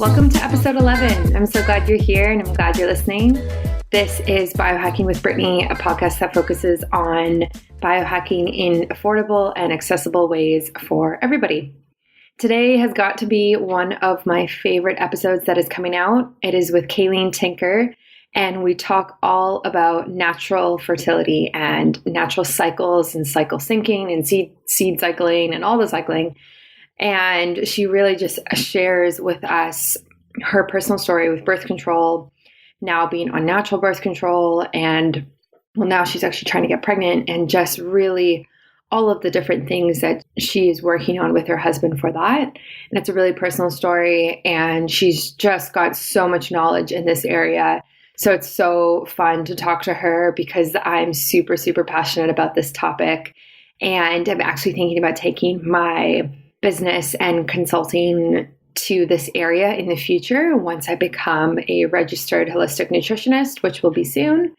Welcome to episode 11. I'm so glad you're here and I'm glad you're listening. This is Biohacking with Brittany, a podcast that focuses on biohacking in affordable and accessible ways for everybody. Today has got to be one of my favorite episodes that is coming out. It is with Kayleen Tinker, and we talk all about natural fertility and natural cycles and cycle syncing and seed cycling and all the cycling. And she really just shares with us her personal story with birth control, now being on natural birth control, and now she's actually trying to get pregnant, and just really all of the different things that she is working on with her husband for that. And it's a really personal story, and she's just got so much knowledge in this area. So it's so fun to talk to her because I'm super, super passionate about this topic. And I'm actually thinking about taking my business and consulting to this area in the future once I become a registered holistic nutritionist, which will be soon,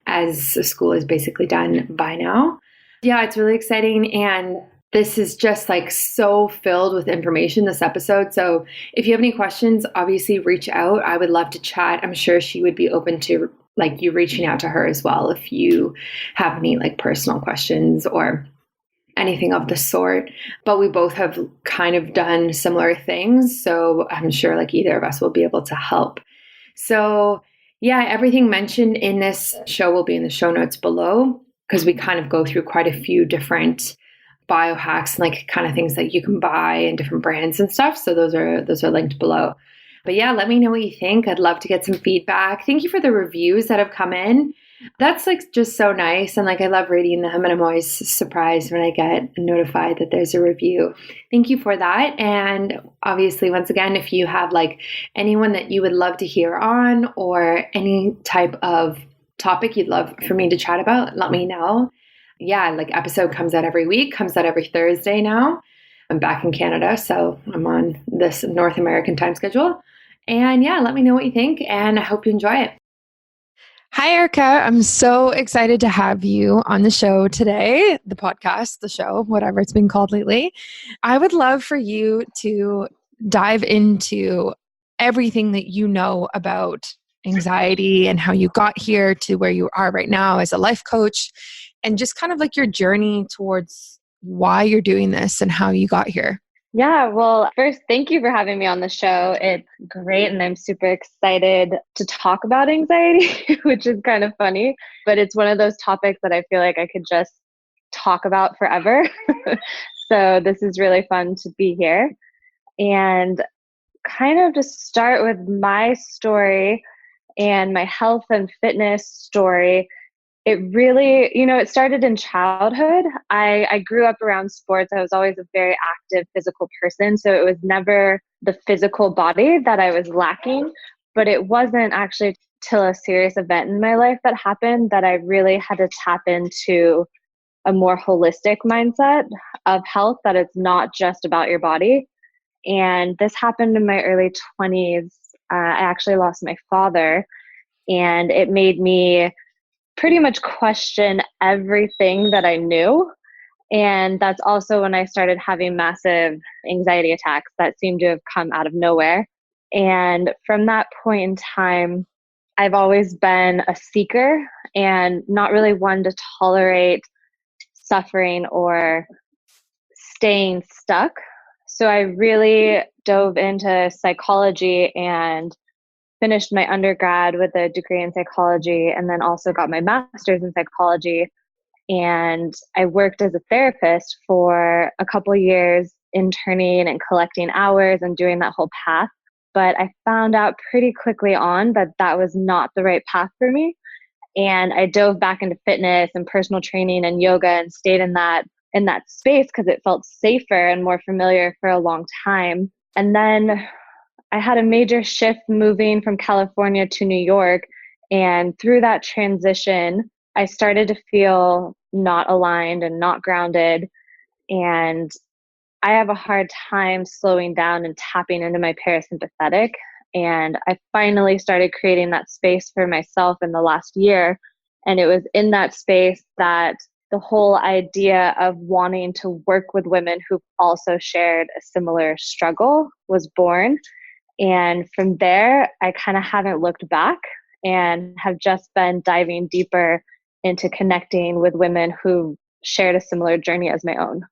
as school is basically done by now. Yeah, it's really exciting. And this is just like so filled with information, this episode. So if you have any questions, obviously reach out. I would love to chat. I'm sure she would be open to like you reaching out to her as well if you have any like personal questions or anything of the sort. But we both have kind of done similar things. So I'm sure like either of us will be able to help. So yeah, everything mentioned in this show will be in the show notes below because we kind of go through quite a few different biohacks and like kind of things that you can buy and different brands and stuff. So those are linked below. But yeah, let me know what you think. I'd love to get some feedback. Thank you for the reviews that have come in. That's like just so nice. And like, I love reading them and I'm always surprised when I get notified that there's a review. Thank you for that. And obviously, once again, if you have like anyone that you would love to hear on or any type of topic you'd love for me to chat about, let me know. Yeah, like episode comes out every week, comes out every Thursday now. I'm back in Canada, so I'm on this North American time schedule. And yeah, let me know what you think and I hope you enjoy it. Hi, Erica. I'm so excited to have you on the show today, the podcast, the show, whatever it's been called lately. I would love for you to dive into everything that you know about anxiety and how you got here to where you are right now as a life coach, and just kind of like your journey towards why you're doing this and how you got here. Yeah, well, first, thank you for having me on the show. It's great, and I'm super excited to talk about anxiety, which is kind of funny, but it's one of those topics that I feel like I could just talk about forever. So this is really fun to be here. And kind of to start with my story and my health and fitness story, it really, it started in childhood. I grew up around sports. I was always a very active physical person. So it was never the physical body that I was lacking, but it wasn't actually till a serious event in my life that happened that I really had to tap into a more holistic mindset of health, that it's not just about your body. And this happened in my early 20s. I actually lost my father, and it made me pretty much question everything that I knew. And that's also when I started having massive anxiety attacks that seemed to have come out of nowhere. And from that point in time, I've always been a seeker and not really one to tolerate suffering or staying stuck. So I really dove into psychology and finished my undergrad with a degree in psychology, and then also got my master's in psychology. And I worked as a therapist for a couple years, interning and collecting hours and doing that whole path. But I found out pretty quickly on that that was not the right path for me. And I dove back into fitness and personal training and yoga and stayed in that space because it felt safer and more familiar for a long time. And then I had a major shift moving from California to New York. And through that transition, I started to feel not aligned and not grounded. And I have a hard time slowing down and tapping into my parasympathetic. And I finally started creating that space for myself in the last year. And it was in that space that the whole idea of wanting to work with women who've also shared a similar struggle was born. And from there, I kind of haven't looked back and have just been diving deeper into connecting with women who shared a similar journey as my own.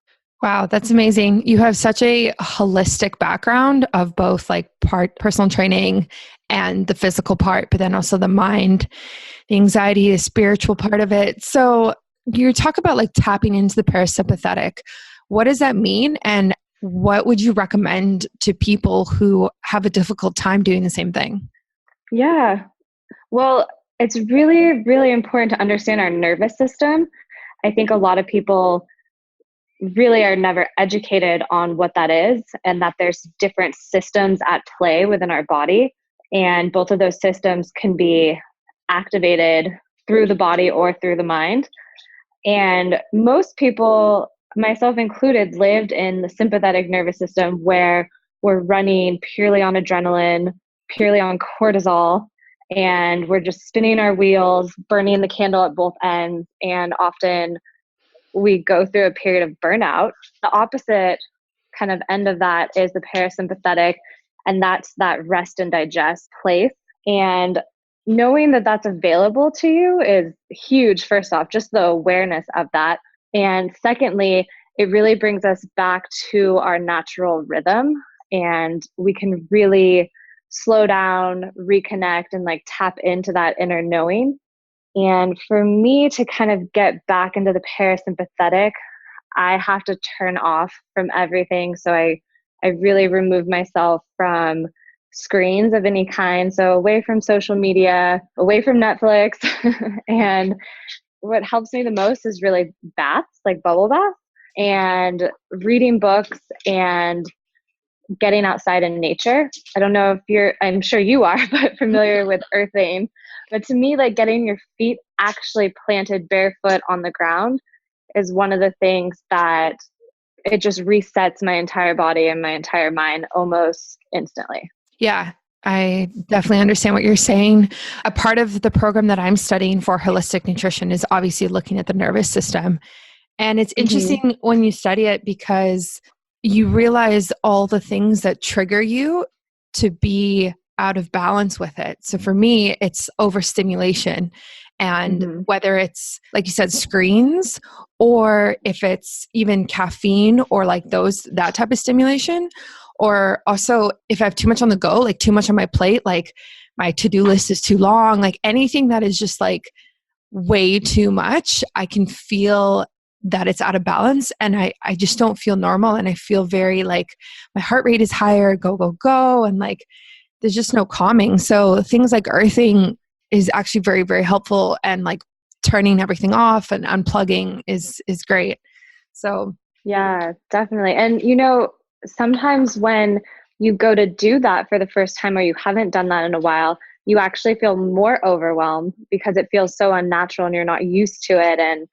Wow, that's amazing. You have such a holistic background of both like part personal training and the physical part, but then also the mind, the anxiety, the spiritual part of it. So you talk about like tapping into the parasympathetic. What does that mean? And what would you recommend to people who have a difficult time doing the same thing? Yeah. Well, it's really, really important to understand our nervous system. I think a lot of people really are never educated on what that is and that there's different systems at play within our body. And both of those systems can be activated through the body or through the mind. And most people, myself included, lived in the sympathetic nervous system where we're running purely on adrenaline, purely on cortisol, and we're just spinning our wheels, burning the candle at both ends, and often we go through a period of burnout. The opposite kind of end of that is the parasympathetic, and that's that rest and digest place. And knowing that that's available to you is huge, first off, just the awareness of that. And secondly, it really brings us back to our natural rhythm, and we can really slow down, reconnect, and like tap into that inner knowing. And for me to kind of get back into the parasympathetic, I have to turn off from everything. So I really remove myself from screens of any kind. So away from social media, away from Netflix. And what helps me the most is really baths, like bubble baths, and reading books and getting outside in nature. I don't know if I'm sure you are, but familiar with earthing. But to me, like getting your feet actually planted barefoot on the ground is one of the things that it just resets my entire body and my entire mind almost instantly. Yeah, I definitely understand what you're saying. A part of the program that I'm studying for holistic nutrition is obviously looking at the nervous system. And it's interesting when you study it because you realize all the things that trigger you to be out of balance with it. So for me, it's overstimulation. And whether it's, like you said, screens, or if it's even caffeine or like that type of stimulation, or also if I have too much on the go, like too much on my plate, like my to-do list is too long, like anything that is just like way too much, I can feel that it's out of balance and I just don't feel normal. And I feel very like my heart rate is higher, go, go, go. And like, there's just no calming. So things like earthing is actually very, very helpful. And like turning everything off and unplugging is great. So yeah, definitely. And sometimes when you go to do that for the first time or you haven't done that in a while, you actually feel more overwhelmed because it feels so unnatural and you're not used to it and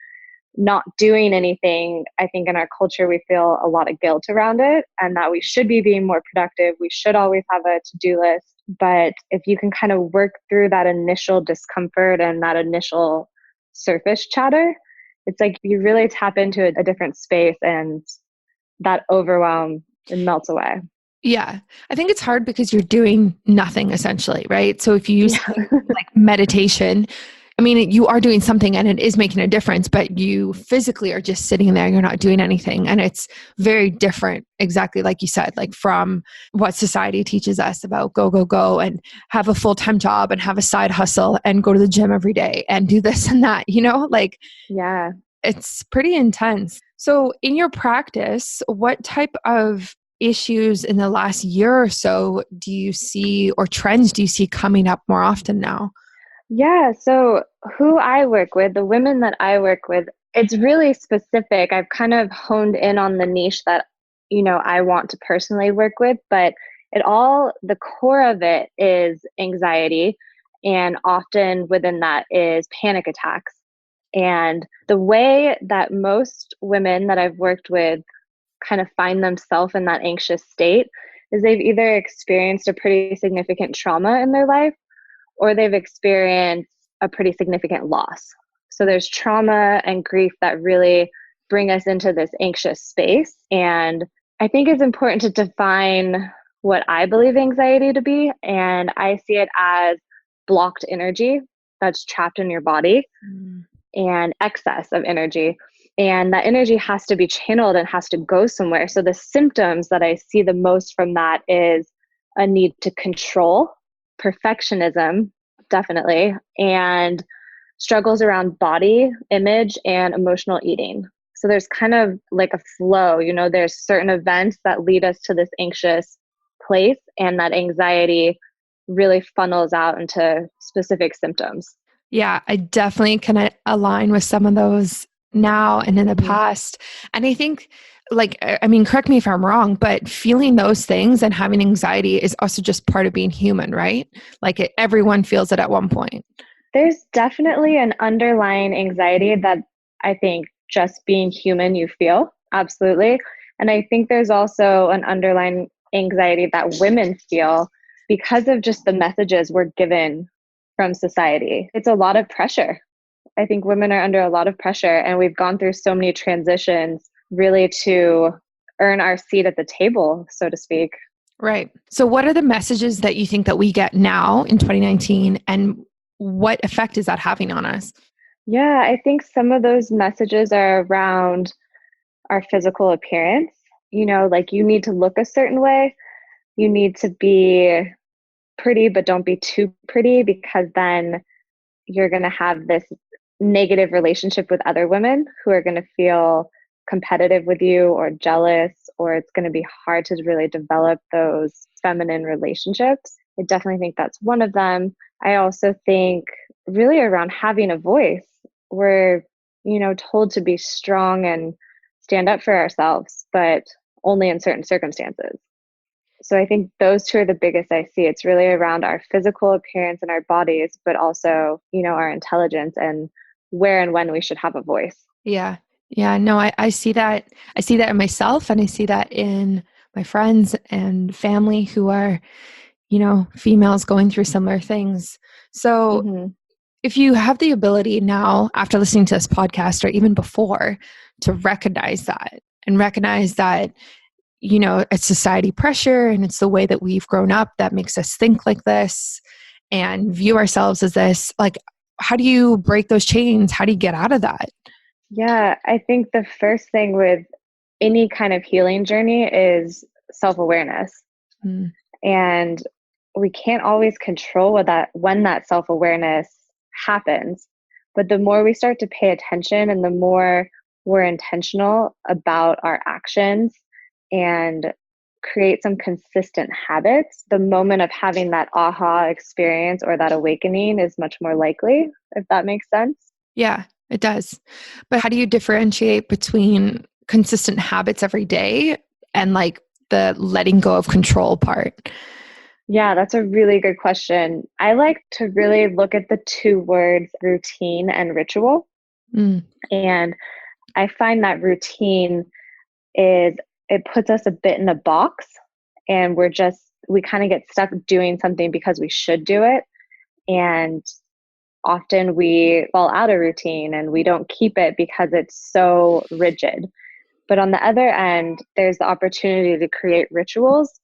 not doing anything. I think in our culture, we feel a lot of guilt around it and that we should be being more productive. We should always have a to-do list. But if you can kind of work through that initial discomfort and that initial surface chatter, it's like you really tap into a different space and that overwhelm, it melts away. yeah, I think it's hard because you're doing nothing essentially, right? So if you use like meditation, I mean, you are doing something and it is making a difference, but you physically are just sitting there, you're not doing anything. And it's very different, exactly like you said, like from what society teaches us about go, go, go and have a full-time job and have a side hustle and go to the gym every day and do this and that, like, yeah, it's pretty intense. So in your practice, what type of issues in the last year or so do you see, or trends do you see coming up more often now? Yeah. So who I work with, the women that I work with, it's really specific. I've kind of honed in on the niche that, I want to personally work with, but the core of it is anxiety. And often within that is panic attacks. And the way that most women that I've worked with kind of find themselves in that anxious state is they've either experienced a pretty significant trauma in their life or they've experienced a pretty significant loss. So there's trauma and grief that really bring us into this anxious space. And I think it's important to define what I believe anxiety to be. And I see it as blocked energy that's trapped in your body and excess of energy. And that energy has to be channeled and has to go somewhere. So the symptoms that I see the most from that is a need to control, perfectionism, definitely, and struggles around body image and emotional eating. So there's kind of like a flow, there's certain events that lead us to this anxious place, and that anxiety really funnels out into specific symptoms. Yeah, I definitely can align with some of those now and in the past. And I think, correct me if I'm wrong, but feeling those things and having anxiety is also just part of being human, right? Everyone feels it at one point. There's definitely an underlying anxiety that I think just being human, you feel. Absolutely. And I think there's also an underlying anxiety that women feel because of just the messages we're given from society. It's a lot of pressure. I think women are under a lot of pressure, and we've gone through so many transitions really to earn our seat at the table, so to speak. Right. So what are the messages that you think that we get now in 2019, and what effect is that having on us? Yeah, I think some of those messages are around our physical appearance. You need to look a certain way. You need to be pretty, but don't be too pretty, because then you're going to have this negative relationship with other women who are going to feel competitive with you or jealous, or it's going to be hard to really develop those feminine relationships. I definitely think that's one of them. I also think really around having a voice. We're, told to be strong and stand up for ourselves, but only in certain circumstances. So I think those two are the biggest I see. It's really around our physical appearance and our bodies, but also, our intelligence and where and when we should have a voice. Yeah. Yeah. No, I see that. I see that in myself, and I see that in my friends and family who are, females going through similar things. So if you have the ability now, after listening to this podcast or even before, to recognize that and recognize that, it's society pressure and it's the way that we've grown up that makes us think like this and view ourselves as this, how do you break those chains? How do you get out of that? Yeah, I think the first thing with any kind of healing journey is self-awareness. And we can't always control when that self-awareness happens. But the more we start to pay attention and the more we're intentional about our actions and create some consistent habits, the moment of having that aha experience or that awakening is much more likely, if that makes sense. Yeah, it does. But how do you differentiate between consistent habits every day and the letting go of control part? Yeah, that's a really good question. I like to really look at the two words routine and ritual. And I find that routine it puts us a bit in a box, and we kind of get stuck doing something because we should do it. And often we fall out of routine and we don't keep it because it's so rigid. But on the other end, there's the opportunity to create rituals.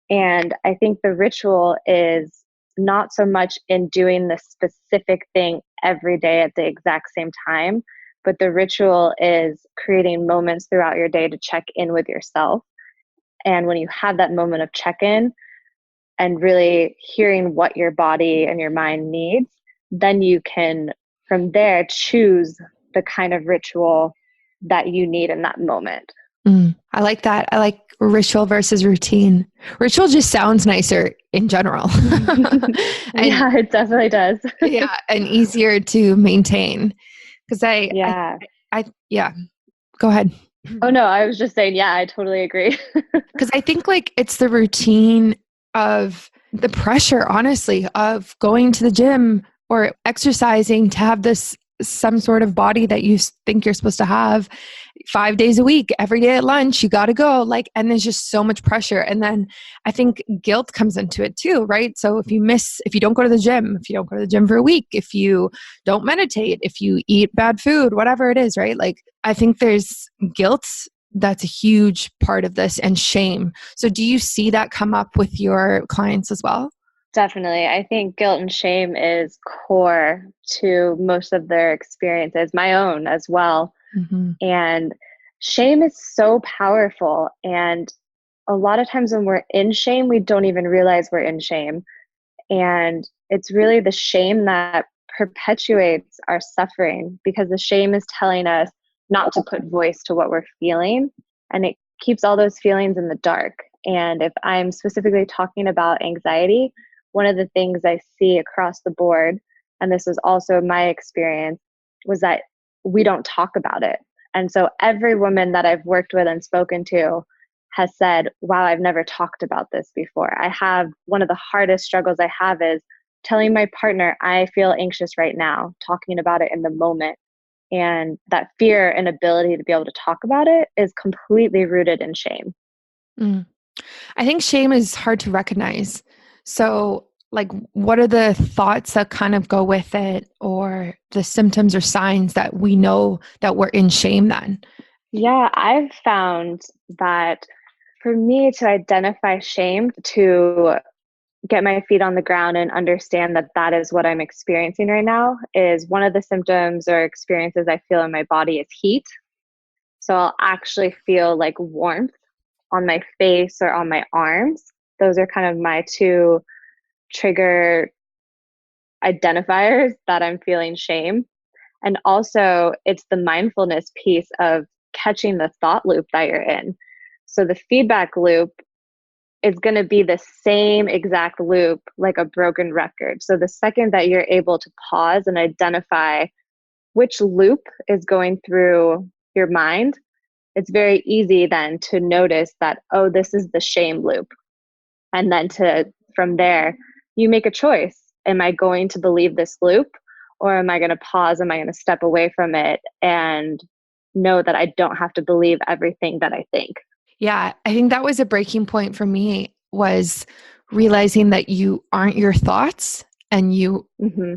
And I think the ritual is not so much in doing the specific thing every day at the exact same time, but the ritual is creating moments throughout your day to check in with yourself. And when you have that moment of check-in and really hearing what your body and your mind needs, then you can, from there, choose the kind of ritual that you need in that moment. I like that. I like ritual versus routine. Ritual just sounds nicer in general. Yeah, it definitely does. Yeah, and easier to maintain. Because go ahead. Oh no, I was just saying, yeah, I totally agree. Because I think it's the routine of the pressure, honestly, of going to the gym or exercising to have some sort of body that you think you're supposed to have 5 days a week, every day at lunch, you got to go, and there's just so much pressure. And then I think guilt comes into it too, right? So if you don't go to the gym, if you don't go to the gym for a week, if you don't meditate, if you eat bad food, whatever it is, right? I think there's guilt that's a huge part of this, and shame. So do you see that come up with your clients as well? Definitely. I think guilt and shame is core to most of their experiences, my own as well. Mm-hmm. And shame is so powerful. And a lot of times when we're in shame, we don't even realize we're in shame. And it's really the shame that perpetuates our suffering, because the shame is telling us not to put voice to what we're feeling. And it keeps all those feelings in the dark. And if I'm specifically talking about anxiety, one of the things I see across the board, and this was also my experience, was that we don't talk about it. And so every woman that I've worked with and spoken to has said, wow, I've never talked about this before. One of the hardest struggles I have is telling my partner, I feel anxious right now, talking about it in the moment. And that fear and ability to be able to talk about it is completely rooted in shame. Mm. I think shame is hard to recognize. So, like, what are the thoughts that kind of go with it, or the symptoms or signs that we know that we're in shame then? Yeah, I've found that for me to identify shame, to get my feet on the ground and understand that that is what I'm experiencing right now, is one of the symptoms or experiences I feel in my body is heat. So I'll actually feel like warmth on my face or on my arms. Those are kind of my two trigger identifiers that I'm feeling shame. And also, it's the mindfulness piece of catching the thought loop that you're in. So the feedback loop is going to be the same exact loop, like a broken record. So the second that you're able to pause and identify which loop is going through your mind, it's very easy then to notice that, oh, this is the shame loop. And then from there, you make a choice. Am I going to believe this loop, or am I going to pause? Am I going to step away from it and know that I don't have to believe everything that I think? Yeah, I think that was a breaking point for me, was realizing that you aren't your thoughts, and you, Mm-hmm.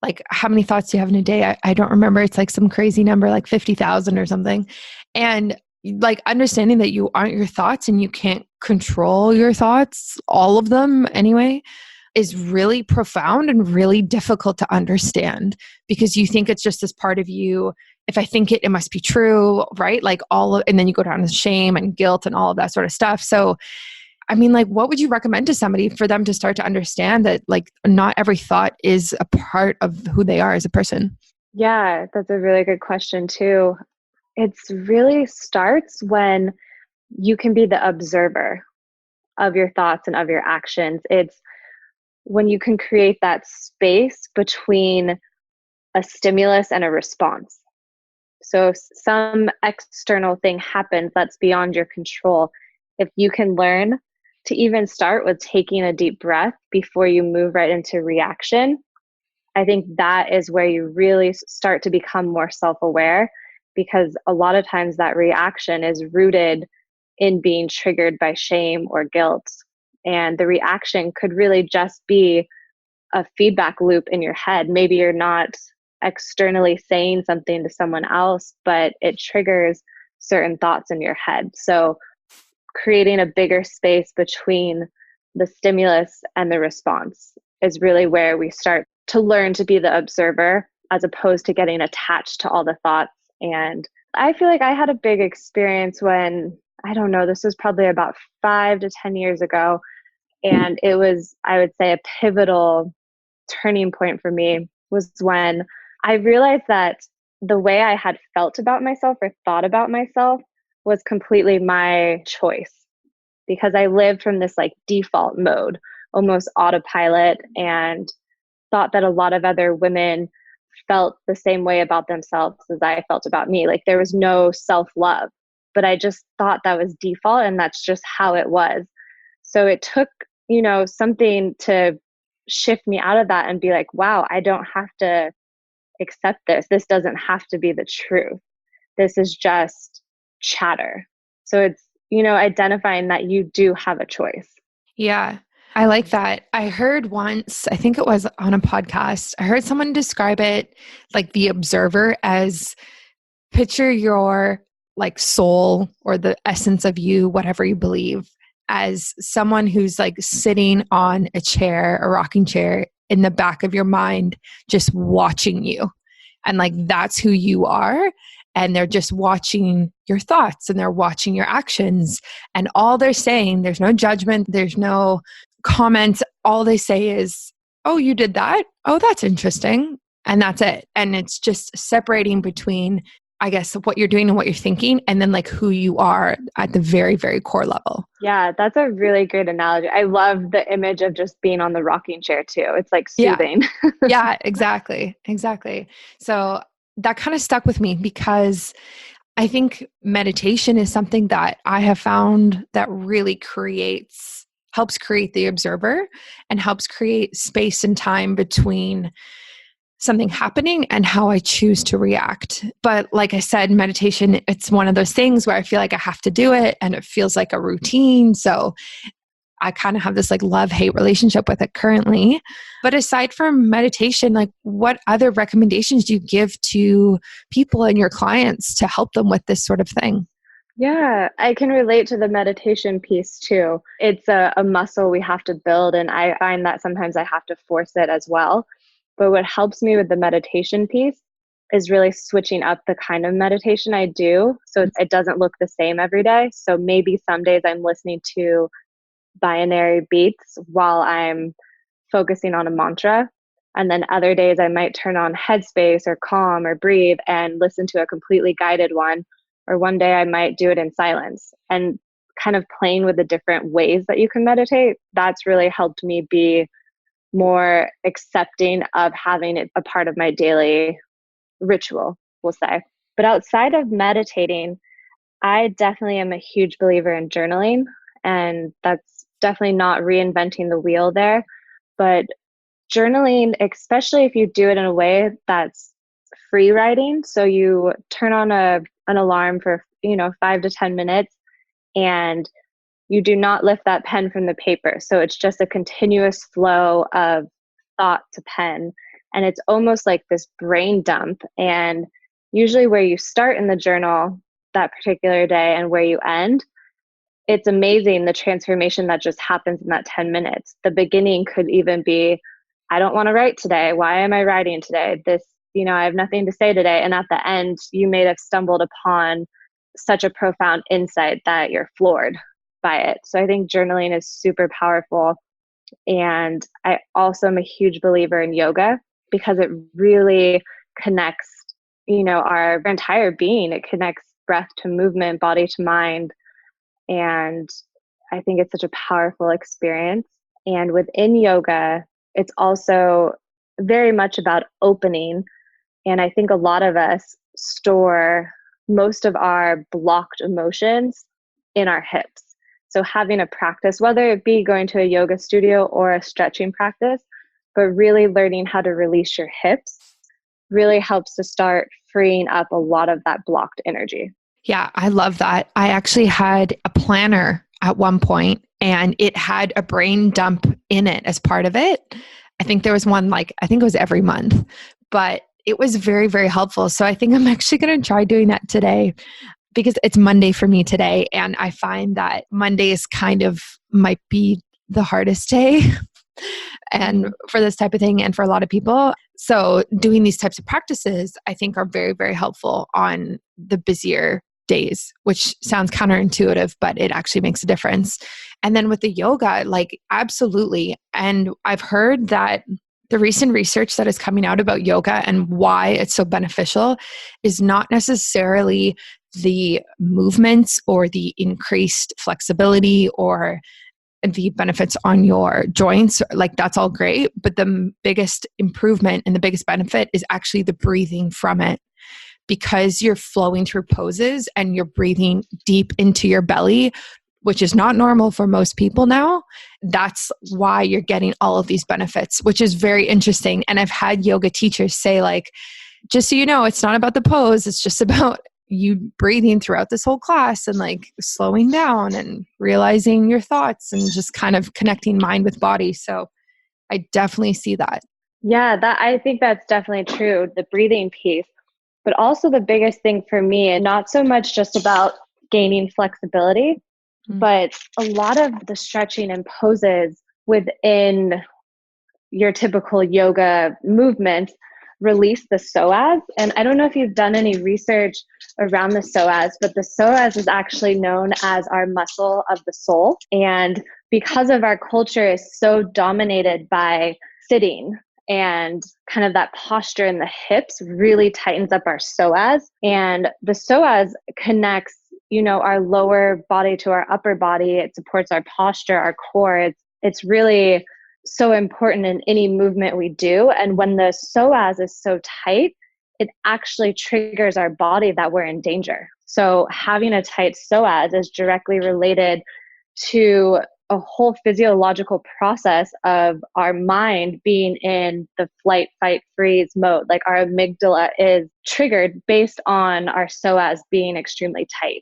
like, how many thoughts do you have in a day? I don't remember. It's like some crazy number, like 50,000 or something. And like understanding that you aren't your thoughts and you can't control your thoughts, all of them anyway, is really profound and really difficult to understand, because you think it's just this part of you. If I think it, it must be true, right? Like and then you go down to shame and guilt and all of that sort of stuff. So, I mean, like, what would you recommend to somebody for them to start to understand that, like, not every thought is a part of who they are as a person? Yeah, that's a really good question too. It's really starts when you can be the observer of your thoughts and of your actions. It's when you can create that space between a stimulus and a response. So if some external thing happens that's beyond your control, if you can learn to even start with taking a deep breath before you move right into reaction, I think that is where you really start to become more self-aware, because a lot of times that reaction is rooted in being triggered by shame or guilt. And the reaction could really just be a feedback loop in your head. Maybe you're not externally saying something to someone else, but it triggers certain thoughts in your head. So creating a bigger space between the stimulus and the response is really where we start to learn to be the observer, as opposed to getting attached to all the thoughts. And I feel like I had a big experience when, I don't know, this was probably about 5 to 10 years ago. And it was, I would say, a pivotal turning point for me was when I realized that the way I had felt about myself or thought about myself was completely my choice, because I lived from this like default mode, almost autopilot, and thought that a lot of other women felt the same way about themselves as I felt about me. Like there was no self-love, but I just thought that was default and that's just how it was. So it took, something to shift me out of that and be like, wow, I don't have to accept this. This doesn't have to be the truth. This is just chatter. So it's, identifying that you do have a choice. Yeah, I like that. I heard once, I think it was on a podcast, I heard someone describe it like the observer as, picture your like soul or the essence of you, whatever you believe, as someone who's like sitting on a chair, a rocking chair in the back of your mind, just watching you. And like, that's who you are. And they're just watching your thoughts and they're watching your actions. And all they're saying, there's no judgment, there's no comments. All they say is, oh, you did that? Oh, that's interesting. And that's it. And it's just separating between, I guess, what you're doing and what you're thinking, and then like who you are at the very, very core level. Yeah, that's a really great analogy. I love the image of just being on the rocking chair too. It's like soothing. Yeah, exactly. Exactly. So that kind of stuck with me because I think meditation is something that I have found that really helps create the observer and helps create space and time between something happening and how I choose to react. But like I said, meditation, it's one of those things where I feel like I have to do it and it feels like a routine. So I kind of have this like love-hate relationship with it currently. But aside from meditation, like what other recommendations do you give to people and your clients to help them with this sort of thing? Yeah, I can relate to the meditation piece too. It's a muscle we have to build, and I find that sometimes I have to force it as well. But what helps me with the meditation piece is really switching up the kind of meditation I do so it doesn't look the same every day. So maybe some days I'm listening to binary beats while I'm focusing on a mantra. And then other days I might turn on Headspace or Calm or Breathe and listen to a completely guided one. Or one day I might do it in silence, and kind of playing with the different ways that you can meditate. That's really helped me be more accepting of having it a part of my daily ritual, we'll say. But outside of meditating, I definitely am a huge believer in journaling, and that's definitely not reinventing the wheel there. But journaling, especially if you do it in a way that's free writing, so you turn on an alarm for 5 to 10 minutes, and you do not lift that pen from the paper. So it's just a continuous flow of thought to pen. And it's almost like this brain dump. And usually where you start in the journal that particular day and where you end, it's amazing the transformation that just happens in that 10 minutes. The beginning could even be, I don't want to write today. Why am I writing today? I have nothing to say today. And at the end, you may have stumbled upon such a profound insight that you're floored by it. So I think journaling is super powerful. And I also am a huge believer in yoga because it really connects, our entire being. It connects breath to movement, body to mind. And I think it's such a powerful experience. And within yoga, it's also very much about opening. And I think a lot of us store most of our blocked emotions in our hips. So having a practice, whether it be going to a yoga studio or a stretching practice, but really learning how to release your hips really helps to start freeing up a lot of that blocked energy. Yeah, I love that. I actually had a planner at one point and it had a brain dump in it as part of it. I think there was one I think it was every month, but it was very, very helpful. So I think I'm actually going to try doing that today because it's Monday for me today. And I find that Mondays kind of might be the hardest day and for this type of thing and for a lot of people. So doing these types of practices, I think are very, very helpful on the busier days, which sounds counterintuitive, but it actually makes a difference. And then with the yoga, absolutely. And I've heard that the recent research that is coming out about yoga and why it's so beneficial is not necessarily the movements or the increased flexibility or the benefits on your joints. That's all great. But the biggest improvement and the biggest benefit is actually the breathing from it. Because you're flowing through poses and you're breathing deep into your belly, which is not normal for most people now. That's why you're getting all of these benefits, which is very interesting. And I've had yoga teachers say just so you know, it's not about the pose. It's just about you breathing throughout this whole class and slowing down and realizing your thoughts and just kind of connecting mind with body. So I definitely see that. Yeah, I think that's definitely true. The breathing piece. But also the biggest thing for me, and not so much just about gaining flexibility, but a lot of the stretching and poses within your typical yoga movements release the psoas. And I don't know if you've done any research around the psoas, but the psoas is actually known as our muscle of the soul. And because of our culture is so dominated by sitting and kind of that posture in the hips really tightens up our psoas. And the psoas connects, our lower body to our upper body. It supports our posture, our core. It's really so important in any movement we do. And when the psoas is so tight, it actually triggers our body that we're in danger. So having a tight psoas is directly related to a whole physiological process of our mind being in the flight, fight, freeze mode. Like our amygdala is triggered based on our psoas being extremely tight.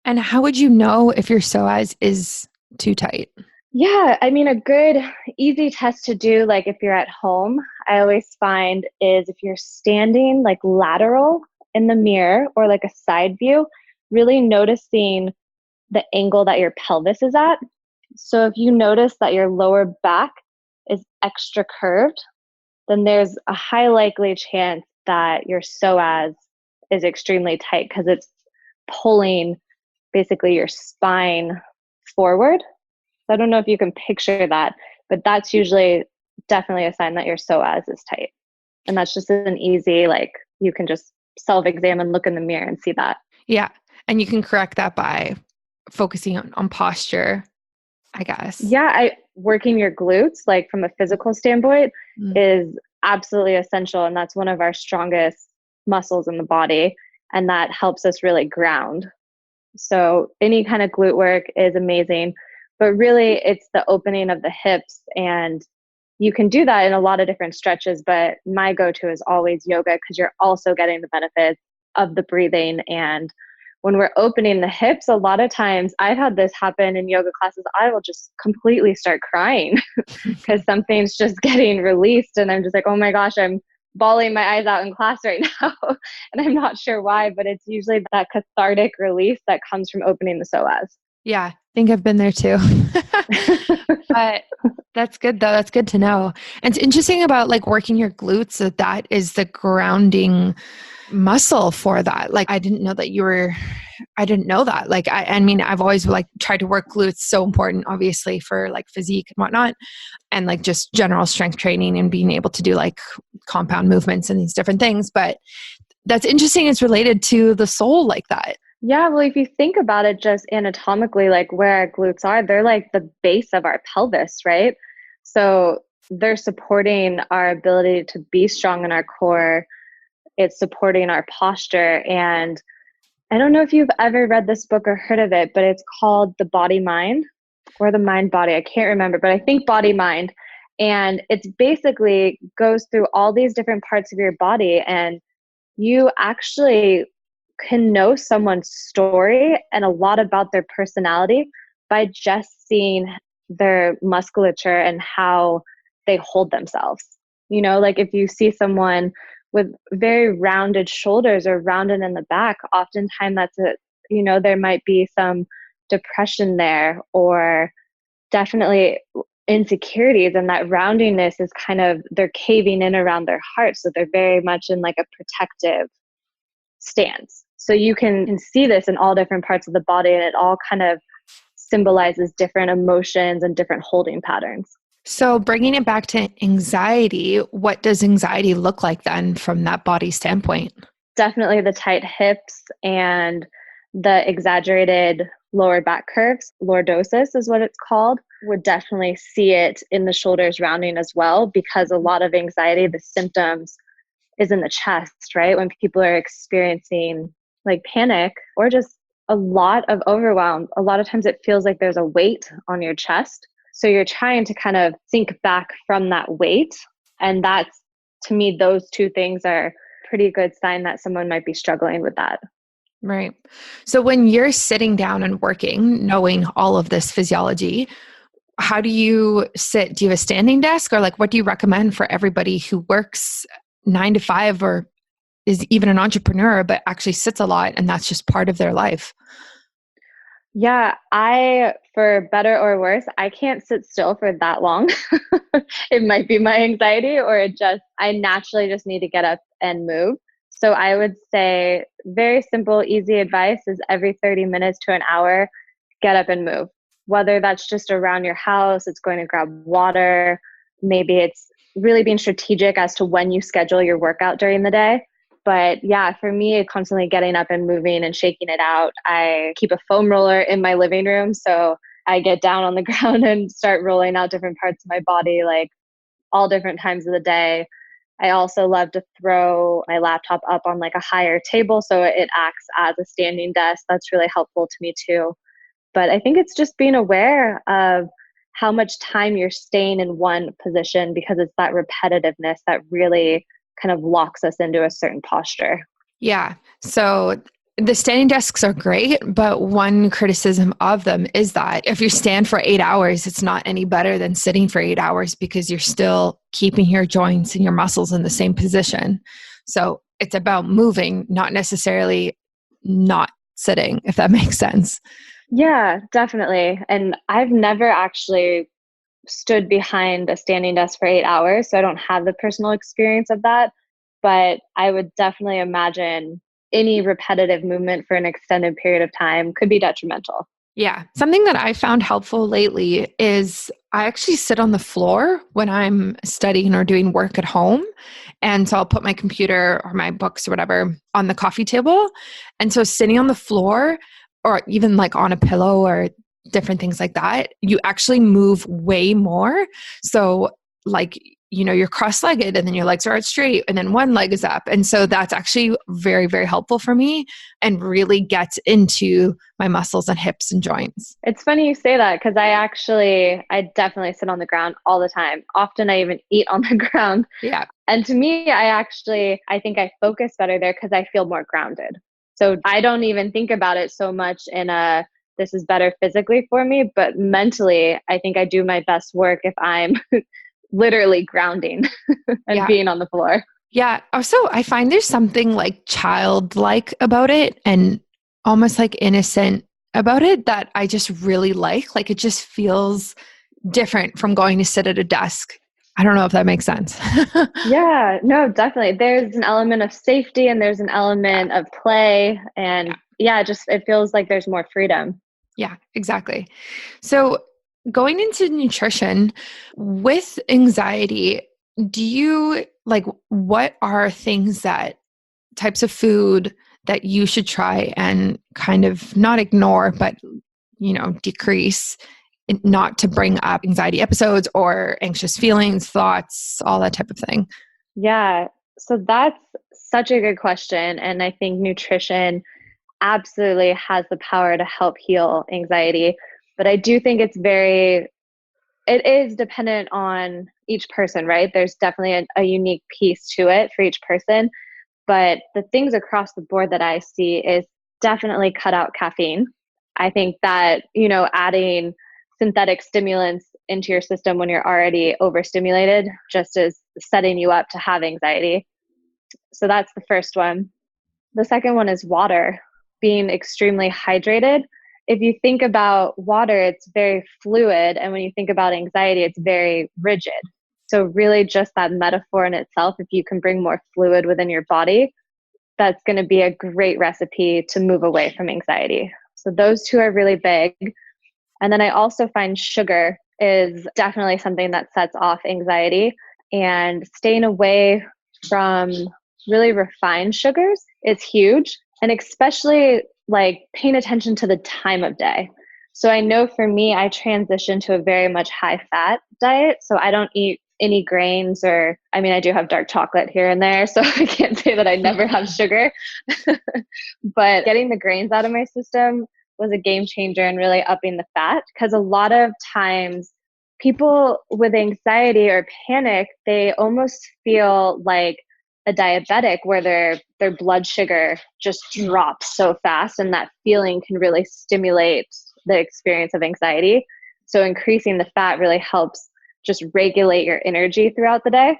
And how would you know if your psoas is too tight? Yeah, I mean, a good, easy test to do, like if you're at home, I always find is if you're standing like lateral in the mirror or like a side view, really noticing the angle that your pelvis is at. So if you notice that your lower back is extra curved, then there's a high likely chance that your psoas is extremely tight because it's pulling basically your spine forward. I don't know if you can picture that, but that's usually definitely a sign that your psoas is tight. And that's just an easy, you can just self-examine, look in the mirror and see that. Yeah. And you can correct that by focusing on posture, I guess. Yeah. Working your glutes, like from a physical standpoint, is absolutely essential. And that's one of our strongest muscles in the body. And that helps us really ground. So any kind of glute work is amazing. But really, it's the opening of the hips. And you can do that in a lot of different stretches. But my go-to is always yoga because you're also getting the benefits of the breathing. And when we're opening the hips, a lot of times I've had this happen in yoga classes. I will just completely start crying because something's just getting released. And I'm just like, oh my gosh, I'm bawling my eyes out in class right now. And I'm not sure why, but it's usually that cathartic release that comes from opening the psoas. Yeah, I think I've been there too. But that's good though. That's good to know. And it's interesting about working your glutes, that is the grounding muscle for that. I didn't know that I didn't know that. I mean, I've always tried to work glutes, so important, obviously, for physique and whatnot. And just general strength training and being able to do compound movements and these different things. But that's interesting. It's related to the soul like that. Yeah, well, if you think about it just anatomically, where our glutes are, they're the base of our pelvis, right? So they're supporting our ability to be strong in our core. It's supporting our posture. And I don't know if you've ever read this book or heard of it, but it's called The Body Mind or The Mind Body. I can't remember, but I think Body Mind. And it's basically goes through all these different parts of your body, and you actually can know someone's story and a lot about their personality by just seeing their musculature and how they hold themselves. If you see someone with very rounded shoulders or rounded in the back, oftentimes that's there might be some depression there or definitely insecurities, and that roundiness is kind of, they're caving in around their heart. So they're very much in a protective stance. So you can see this in all different parts of the body, and it all kind of symbolizes different emotions and different holding patterns. So bringing it back to anxiety, what does anxiety look like then from that body standpoint? Definitely the tight hips and the exaggerated lower back curves. Lordosis is what it's called. Would definitely see it in the shoulders rounding as well, because a lot of anxiety, the symptoms is in the chest, right? When people are experiencing panic or just a lot of overwhelm, a lot of times it feels like there's a weight on your chest. So you're trying to kind of sink back from that weight. And that's, to me, those two things are pretty good sign that someone might be struggling with that. Right. So when you're sitting down and working, knowing all of this physiology, how do you sit? Do you have a standing desk, or what do you recommend for everybody who works 9 to 5 or is even an entrepreneur, but actually sits a lot and that's just part of their life. Yeah, for better or worse, I can't sit still for that long. It might be my anxiety or I naturally just need to get up and move. So I would say very simple, easy advice is every 30 minutes to an hour, get up and move. Whether that's just around your house, it's going to grab water, maybe it's really being strategic as to when you schedule your workout during the day. But yeah, for me, constantly getting up and moving and shaking it out. I keep a foam roller in my living room. So I get down on the ground and start rolling out different parts of my body, like all different times of the day. I also love to throw my laptop up on like a higher table so it acts as a standing desk. That's really helpful to me too. But I think it's just being aware of how much time you're staying in one position, because it's that repetitiveness that really kind of locks us into a certain posture. Yeah. So the standing desks are great, but one criticism of them is that if you stand for 8 hours, it's not any better than sitting for 8 hours because you're still keeping your joints and your muscles in the same position. So it's about moving, not necessarily not sitting, if that makes sense. Yeah, definitely. And I've never actually stood behind a standing desk for 8 hours, so I don't have the personal experience of that. But I would definitely imagine any repetitive movement for an extended period of time could be detrimental. Yeah. Something that I found helpful lately is I actually sit on the floor when I'm studying or doing work at home. And so I'll put my computer or my books or whatever on the coffee table. And so sitting on the floor or even like on a pillow or different things like that, you actually move way more. So like, you're cross-legged and then your legs are out straight and then one leg is up. And so that's actually very, very helpful for me and really gets into my muscles and hips and joints. It's funny you say that because I definitely sit on the ground all the time. Often I even eat on the ground. Yeah. And to me, I think I focus better there because I feel more grounded. So I don't even think about it so much this is better physically for me, but mentally, I think I do my best work if I'm literally grounding and being on the floor. Yeah. Also, I find there's something like childlike about it and almost like innocent about it that I just really like. Like it just feels different from going to sit at a desk. I don't know if that makes sense. Yeah, no, definitely. There's an element of safety and there's an element of play. And it feels like there's more freedom. Yeah, exactly. So going into nutrition with anxiety, do you like what are types of food that you should try and kind of not ignore, but decrease not to bring up anxiety episodes or anxious feelings, thoughts, all that type of thing? Yeah. So that's such a good question. And I think nutrition absolutely has the power to help heal anxiety. But I do think it is dependent on each person, right? There's definitely a unique piece to it for each person. But the things across the board that I see is definitely cut out caffeine. I think that, adding synthetic stimulants into your system when you're already overstimulated just is setting you up to have anxiety. So that's the first one. The second one is water, being extremely hydrated. If you think about water, it's very fluid. And when you think about anxiety, it's very rigid. So really just that metaphor in itself, if you can bring more fluid within your body, that's going to be a great recipe to move away from anxiety. So those two are really big. And then I also find sugar is definitely something that sets off anxiety, and staying away from really refined sugars is huge. And especially like paying attention to the time of day. So I know for me, I transitioned to a very much high fat diet. So I don't eat any grains I do have dark chocolate here and there. So I can't say that I never have sugar, but getting the grains out of my system was a game changer and really upping the fat. Because a lot of times people with anxiety or panic, they almost feel like a diabetic where their blood sugar just drops so fast, and that feeling can really stimulate the experience of anxiety. So increasing the fat really helps just regulate your energy throughout the day.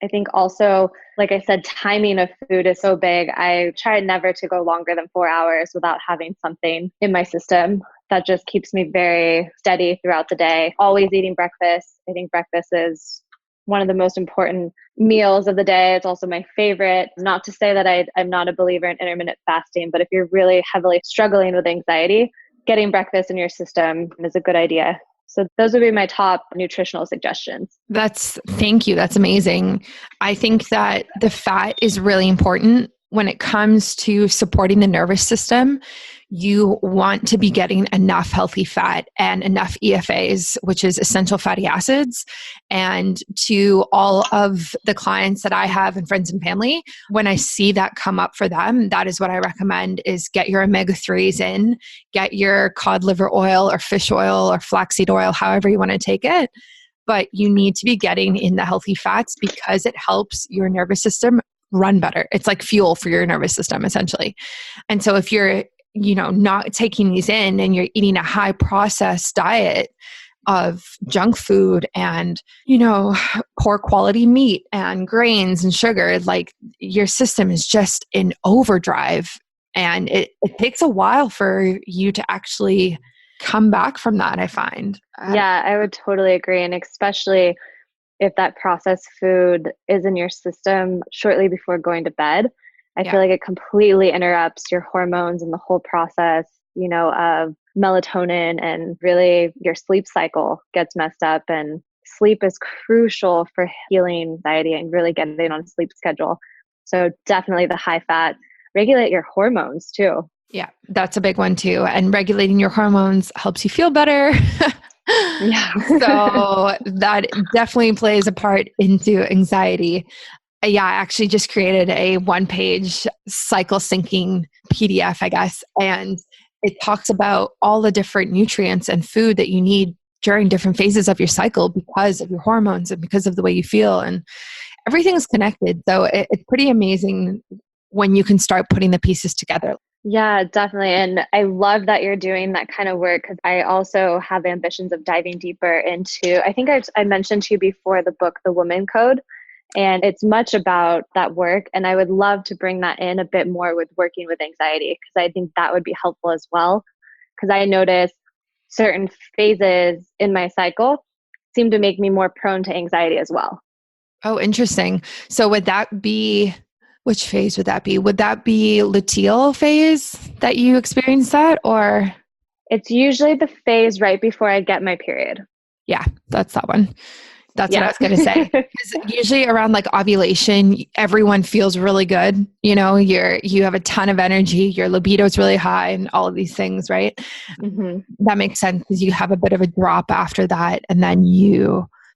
I think also, like I said, timing of food is so big. I try never to go longer than 4 hours without having something in my system. That just keeps me very steady throughout the day. Always eating breakfast. I think breakfast is one of the most important meals of the day. It's also my favorite. Not to say that I'm not a believer in intermittent fasting, but if you're really heavily struggling with anxiety, getting breakfast in your system is a good idea. So those would be my top nutritional suggestions. Thank you. That's amazing. I think that the fat is really important when it comes to supporting the nervous system. You want to be getting enough healthy fat and enough EFAs, which is essential fatty acids. And to all of the clients that I have and friends and family, when I see that come up for them, that is what I recommend is get your omega-3s in, get your cod liver oil or fish oil or flaxseed oil, however you want to take it. But you need to be getting in the healthy fats because it helps your nervous system run better. It's like fuel for your nervous system, essentially. And so if you're not taking these in and you're eating a high processed diet of junk food and, poor quality meat and grains and sugar, like your system is just in overdrive. And it takes a while for you to actually come back from that, I find. Yeah, I would totally agree. And especially if that processed food is in your system shortly before going to bed, I feel like it completely interrupts your hormones and the whole process, of melatonin, and really your sleep cycle gets messed up. And sleep is crucial for healing anxiety and really getting on a sleep schedule. So definitely the high fat, regulate your hormones too. Yeah, that's a big one too. And regulating your hormones helps you feel better. Yeah. So that definitely plays a part into anxiety. Yeah, I actually just created a 1-page cycle syncing PDF, I guess. And it talks about all the different nutrients and food that you need during different phases of your cycle because of your hormones and because of the way you feel. And everything's connected. So it's pretty amazing when you can start putting the pieces together. Yeah, definitely. And I love that you're doing that kind of work because I also have ambitions of diving deeper into, I think I mentioned to you before the book, The Woman Code. And it's much about that work. And I would love to bring that in a bit more with working with anxiety, because I think that would be helpful as well. Because I notice certain phases in my cycle seem to make me more prone to anxiety as well. Oh, interesting. So would that be, which phase would that be? Would that be luteal phase that you experience that, or? It's usually the phase right before I get my period. Yeah, that's that one. That's what I was going to say. Because usually around like ovulation, everyone feels really good. You have a ton of energy, your libido is really high and all of these things, right? Mm-hmm. That makes sense because you have a bit of a drop after that and then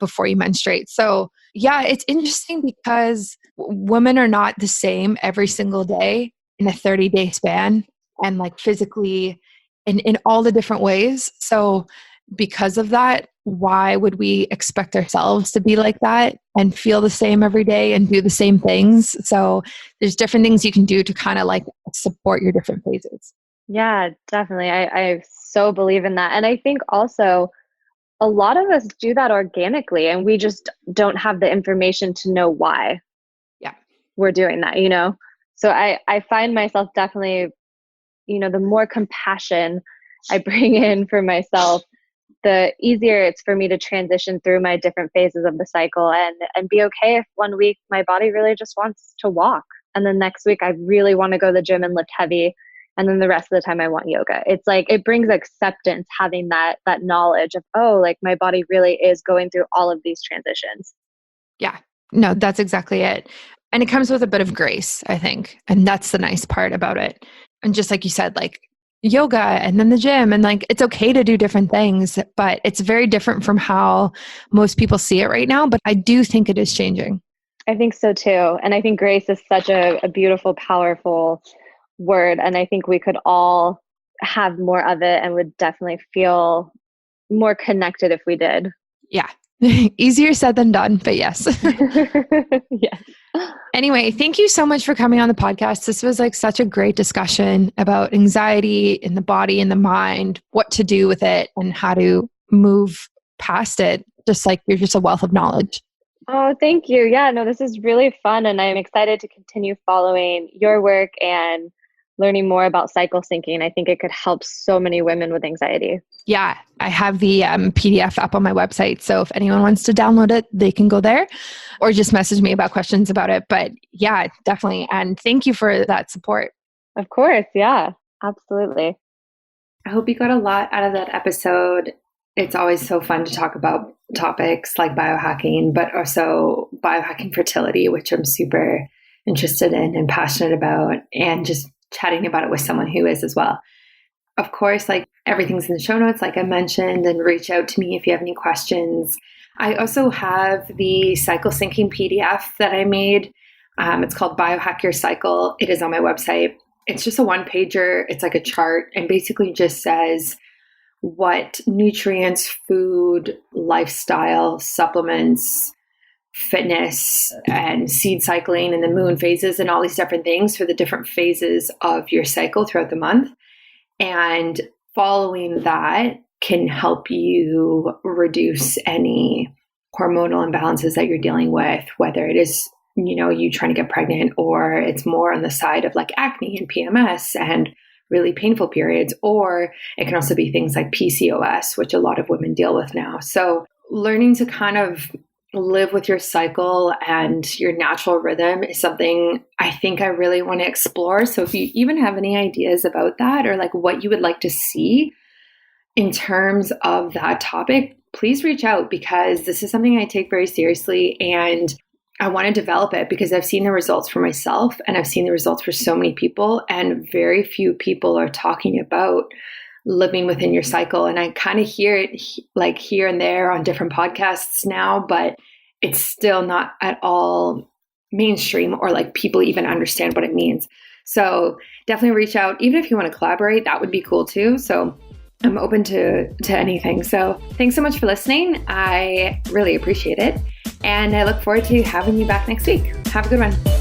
before you menstruate. So yeah, it's interesting because women are not the same every single day in a 30-day span and like physically in all the different ways. So because of that, why would we expect ourselves to be like that and feel the same every day and do the same things? So there's different things you can do to kind of like support your different phases. Yeah, definitely. I so believe in that. And I think also a lot of us do that organically and we just don't have the information to know why we're doing that, So I find myself definitely, the more compassion I bring in for myself, the easier it's for me to transition through my different phases of the cycle and be okay if one week my body really just wants to walk. And then next week I really want to go to the gym and lift heavy. And then the rest of the time I want yoga. It's like, it brings acceptance having that knowledge of, oh, like my body really is going through all of these transitions. Yeah, no, that's exactly it. And it comes with a bit of grace, I think. And that's the nice part about it. And just like you said, like yoga and then the gym, and like it's okay to do different things, but it's very different from how most people see it right now. But I do think it is changing. I think so too. And I think grace is such a beautiful, powerful word. And I think we could all have more of it and would definitely feel more connected if we did. Yeah. Easier said than done, but yes. Yes. Anyway, thank you so much for coming on the podcast. This was like such a great discussion about anxiety in the body and the mind, what to do with it and how to move past it. Just like you're just a wealth of knowledge. Oh, thank you. Yeah, no, this is really fun. And I'm excited to continue following your work and learning more about cycle syncing. I think it could help so many women with anxiety. Yeah, I have the PDF up on my website. So if anyone wants to download it, they can go there or just message me about questions about it. But yeah, definitely. And thank you for that support. Of course. Yeah, absolutely. I hope you got a lot out of that episode. It's always so fun to talk about topics like biohacking, but also biohacking fertility, which I'm super interested in and passionate about, and just chatting about it with someone who is as well. Of course, like everything's in the show notes, like I mentioned, and reach out to me if you have any questions. I also have the cycle syncing PDF that I made. It's called Biohack Your Cycle. It is on my website. It's just a one-pager. It's like a chart and basically just says what nutrients, food, lifestyle, supplements, fitness, and seed cycling and the moon phases and all these different things for the different phases of your cycle throughout the month. And following that can help you reduce any hormonal imbalances that you're dealing with, whether it is, you trying to get pregnant, or it's more on the side of like acne and PMS and really painful periods, or it can also be things like PCOS, which a lot of women deal with now. So learning to kind of live with your cycle and your natural rhythm is something I think I really want to explore. So if you even have any ideas about that, or like what you would like to see in terms of that topic, please reach out, because this is something I take very seriously and I want to develop it because I've seen the results for myself and I've seen the results for so many people, and very few people are talking about living within your cycle. And I kind of hear it like here and there on different podcasts now, but it's still not at all mainstream or like people even understand what it means. So definitely reach out. Even if you want to collaborate, that would be cool too. So I'm open to anything. So thanks so much for listening. I really appreciate it. And I look forward to having you back next week. Have a good one.